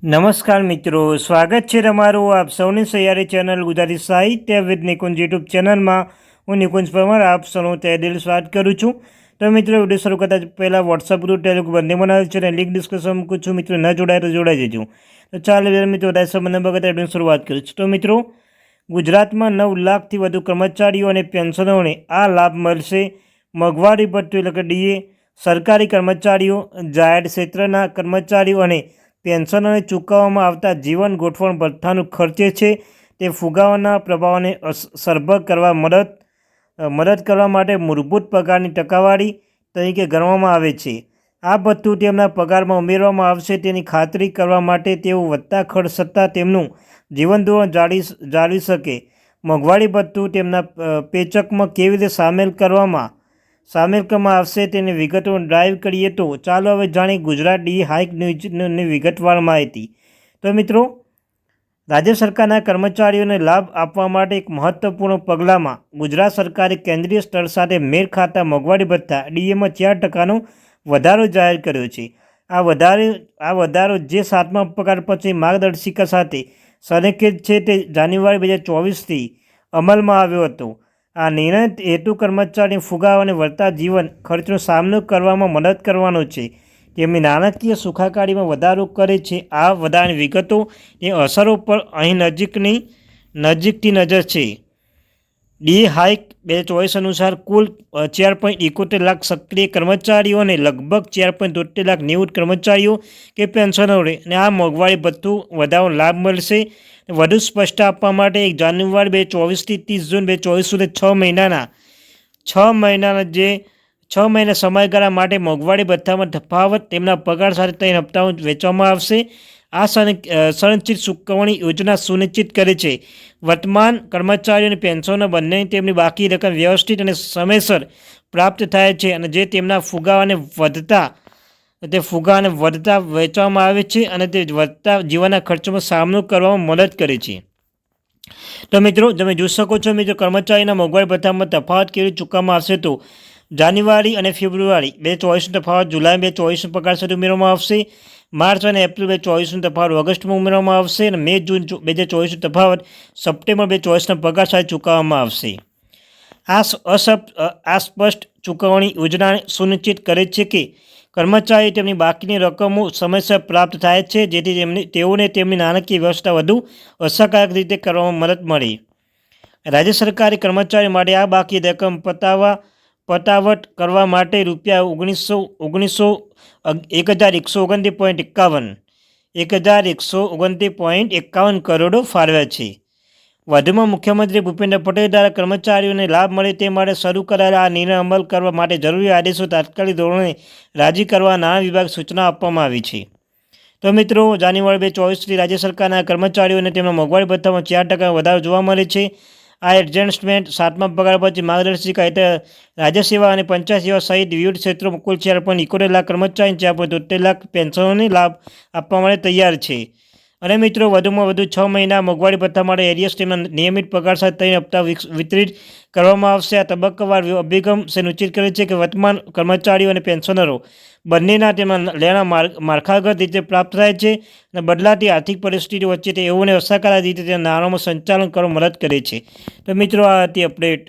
નમસ્કાર મિત્રો, સ્વાગત છે તમારું આપ સૌની સૈયારી ચેનલ ગુજરાતી સાહિત્ય વિદ નિકુંજ યુટ્યુબ ચેનલમાં. હું નિકુંજ પરમાર આપ સૌનું તહે દિલ સ્વાગત કરું છું. તો મિત્રો, વિડીયો શરૂ કરતા પહેલાં વોટ્સઅપ ગ્રુપ ટેલિગ્રામ બંને બનાવેલ છે અને લિંક ડિસ્કશન મૂકું છું. મિત્રો ન જોડાય તો જોડાઈ જજો. તો ચાલો મિત્રો, વધારે સમય ન બગાડતા વિડીયોની શરૂઆત કરું છું. તો મિત્રો, ગુજરાતમાં 9 લાખથી વધુ કર્મચારીઓ અને પેન્શનરોને આ લાભ મળશે. મોંઘવારી ભથ્થું એટલે કે ડીએ, સરકારી કર્મચારીઓ, જાહેર ક્ષેત્રના કર્મચારીઓ અને પેન્શનરોને ચૂકવવામાં આવતા જીવન ગોઠવણ ભથ્થાનું ખર્ચે છે તે ફુગાવાના પ્રભાવોને સરભર કરવા મદદ કરવા માટે મૂળભૂત પગારની ટકાવારી તરીકે ગણવામાં આવે છે. આ ભથ્થું તેમના પગારમાં ઉમેરવામાં આવશે તેની ખાતરી કરવા માટે તેઓ વધતા ખર્ચ છતાં તેમનું જીવન ધોરણ જાળવી શકે. મોંઘવારી ભથ્થું તેમના પેચકમાં કેવી રીતે સામેલ કરવામાં આવશે તેની વિગતો ડ્રાઈવ કરીએ તો ચાલો હવે જાણીએ ગુજરાત ડી હાઇક ન્યૂઝની વિગતવાર માહિતી. તો મિત્રો, રાજ્ય સરકારના કર્મચારીઓને લાભ આપવા માટે એક મહત્વપૂર્ણ પગલામાં ગુજરાત સરકારે કેન્દ્રીય સ્તર સાથે મેળ ખાતા મોંઘવારી ભથ્થા ડીએમાં 4% વધારો જાહેર કર્યો છે. આ વધારો જે 7મા પગાર પછી માર્ગદર્શિકા સાથે સંરેખિત છે તે જાન્યુઆરી 2024થી અમલમાં આવ્યો હતો. આ નિર્ણય હેતુ કર્મચારીની ફુગાવા અને વધતા જીવન ખર્ચનો સામનો કરવામાં મદદ કરવાનો છે. તેમની નાણાકીય સુખાકારીમાં વધારો કરે છે. આ વધારાની વિગતો એ અસરો પર અહીં નજીકથી નજર છે. ડી હાઇક 2024 અનુસાર કુલ 4.71 લાખ સક્રિય કર્મચારીઓ અને લગભગ 4.73 લાખ નિવૃત્ત કર્મચારીઓ કે પેન્શનરોને આ મોંઘવારી ભથ્થું વધારવાનો લાભ મળશે. વધુ સ્પષ્ટ આપવા માટે 1 જાન્યુઆરી 2024થી 30 જૂન 2024 સુધી 6 મહિના સમયગાળા માટે મોંઘવારી ભથ્થામાં તફાવત તેમના પગાર સાથે 3 હપ્તાઓ વહેંચવામાં આવશે. આ સંરચિત ચૂકવણી યોજના સુનિશ્ચિત કરે છે વર્તમાન કર્મચારીઓ અને પેન્શનો બંનેને તેમની બાકી રકમ વ્યવસ્થિત અને સમયસર પ્રાપ્ત થાય છે અને જે તેમના ફુગાવાને વધતા વહેંચવામાં આવે છે અને તે વધતા જીવનના ખર્ચોમાં સામનો કરવામાં મદદ કરે છે. તો મિત્રો, તમે જોઈ શકો છો મિત્રો, કર્મચારીના મોંઘવારી ભથ્થામાં તફાવત કેવી રીતે ચૂકવવામાં આવશે. તો જાન્યુઆરી અને ફેબ્રુઆરી 2024નો તફાવત જુલાઈ 2024 પગાર સાથે ઉમેરવામાં આવશે. માર્ચ અને એપ્રિલ 2024નો તફાવત ઓગસ્ટમાં ઉમેરવામાં આવશે અને મે જૂન 2024નો તફાવત સપ્ટેમ્બર 2024ના પગાર સાથે ચૂકવવામાં આવશે. આ સ્પષ્ટ ચૂકવણી યોજના સુનિશ્ચિત કરે છે કે કર્મચારી તેમની બાકીની રકમો સમયસર પ્રાપ્ત થાય છે, જેથી તેઓને તેમની નાણાકીય વ્યવસ્થા વધુ અસરકારક રીતે કરવામાં મદદ મળે. રાજ્ય સરકારે કર્મચારીઓ માટે આ બાકી રકમ પતાવટ કરવા માટે રૂપિયા 1129.51 કરોડો ફાળવ્યા છે. વધુમાં મુખ્યમંત્રી ભૂપેન્દ્ર પટેલ દ્વારા કર્મચારીઓને લાભ મળે તે માટે શરૂ કરાયેલા આ નિર્ણય અમલ કરવા માટે જરૂરી આદેશો તાત્કાલિક ધોરણે રાજી કરવા નાણાં વિભાગ સૂચના આપવામાં આવી છે. તો મિત્રો, જાન્યુઆરી 2024થી રાજ્ય સરકારના કર્મચારીઓને તેમના મોંઘવારી ભથ્થામાં 4% વધારો જોવા મળે છે. આ એડજસ્ટમેન્ટ 7મા પગાર પછી માર્ગદર્શિકા હેઠળ રાજ્ય સેવા અને પંચાયત સેવા સહિત વિવિધ ક્ષેત્રોમાં કુલ 4.71 લાખ કર્મચારી 4.73 લાખ પેન્શનરોને લાભ આપવા માટે તૈયાર છે. અને મિત્રો, વધુમાં વધુ 6 મહિના મોંઘવારી ભથ્થા માટે એરિયસ તેમના નિયમિત પગાર સાથે 3 હપ્તા વિતરિત કરવામાં આવશે. આ તબક્કાવાર અભિગમ સુનિશ્ચિત કરે છે કે વર્તમાન કર્મચારીઓ અને પેન્શનરો બંનેના તેમના લેણા માળખાગત રીતે પ્રાપ્ત થાય છે અને બદલાતી આર્થિક પરિસ્થિતિઓ વચ્ચે તેઓને અસરકારક રીતે તેના નાણાંનું સંચાલન કરવામાં મદદ કરે છે. તો મિત્રો, આ હતી અપડેટ.